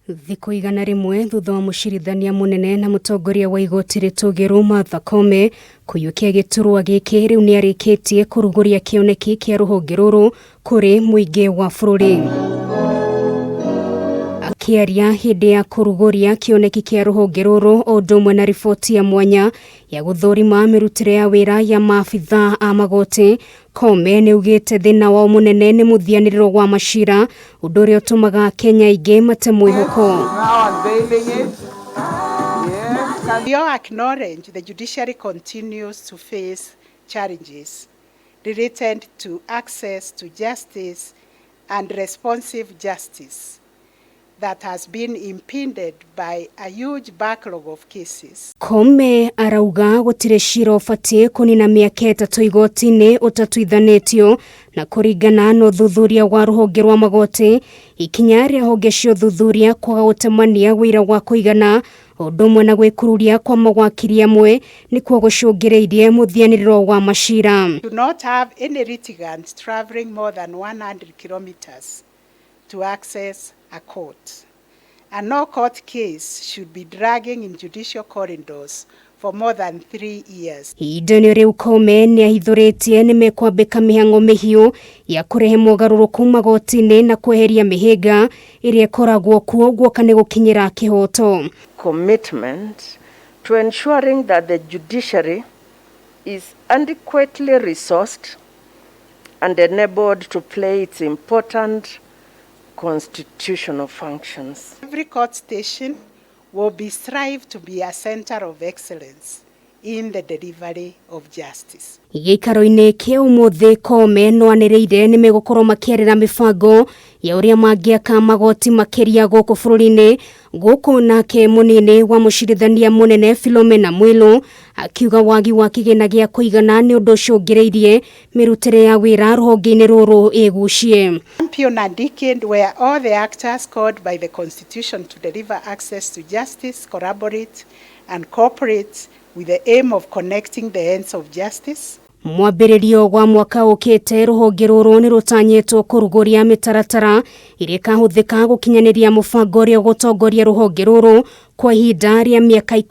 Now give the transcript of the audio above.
Thikũ igana rĩmwe thutha wa Mucirithania munene na mutongoria wa igoti rĩtũgĩru Martha Koome kũiyũkia gĩturwa gĩkĩ, rĩu nĩarĩkĩtie kũrugũria kĩoneki kĩa rũhonge rũrũ kũrĩ mũingĩ wa bũrũri. Akĩaria hĩndĩ ya kũrugũria kĩoneki kĩa rũhonge rũrũ o ũndũ ũmwe na riboti ya mwanya ya gũthũrima mĩrutĩre ya wĩra ya maabitha a magoti, Koome nĩaugĩte thĩna wao mũnene nĩ muthianiriro wa maciira, ũndũ ũrĩa ũtũmaga Kenya aingĩ mate mwĩhoko. We all acknowledge the judiciary continues to face challenges related to access to justice and responsive justice that has been impeded by a huge backlog of cases. Koome arauga gũtirĩ cira ũbatiĩ kũnina mĩaka ĩtatũ igoti-inĩ ũtatuithanĩtio na kũringana na ũthuthuria wa rũhonge rwa magoti, ikinya rĩa honge cia ũthuthuria kwaga gũtemania wĩra wa kũigana ũndũ ũmwe na gwĩkururia kwa mawakiri amwe nĩkuo gũcũngĩrĩirie muthianiriro wa maciira. Do not have any litigants traveling more than 100 kilometers to access a court, and no court case should be dragging in judicial corridors for more than 3 years. Ihinda-inĩ rĩu Koome nĩahithũrĩtie nĩmekwambĩka mĩhang'o mĩhiũ ya kũrehe mogarũrũku magoti-inĩ na kweheria mĩhĩnga ĩrĩa ĩkoragwo kuo guoka nĩ gũkinyĩra kĩhoto. Commitment to ensuring that the judiciary is adequately resourced and enabled to play its important constitutional functions. Every court station will be strive to be a center of excellence in the delivery of justice. Gĩikaro-inĩ kĩa ũmũthĩ Koome no aniriire nĩ megukorwo makĩarĩra mĩbango ya ũrĩa mangĩaka magoti makĩria gũkũ bũrũri-inĩ, gũkũ nake mũnene wa Mucirithania munene Philomena Mwilu akiuga wagi wa kĩgĩna gĩa kũigana nĩ ũndũ ũcũngĩrĩirie mĩrutĩre ya wĩra rũhonge-inĩ rũrũ ĩgucie. Champion a decade where all the actors called by the Constitution to deliver access to justice collaborate and cooperate with the aim of connecting the ends of justice. Mwambĩrĩrio wa mwaka ũkĩte rũhonge rũrũ nĩ rũtanyĩtwo kũrugũria mĩtaratara ĩrĩa ĩkahũthĩka gũkinyanĩria mũbango ũrĩa gũtongoria rũhonge rũrũ kwa ihinda rĩa mĩaka 10.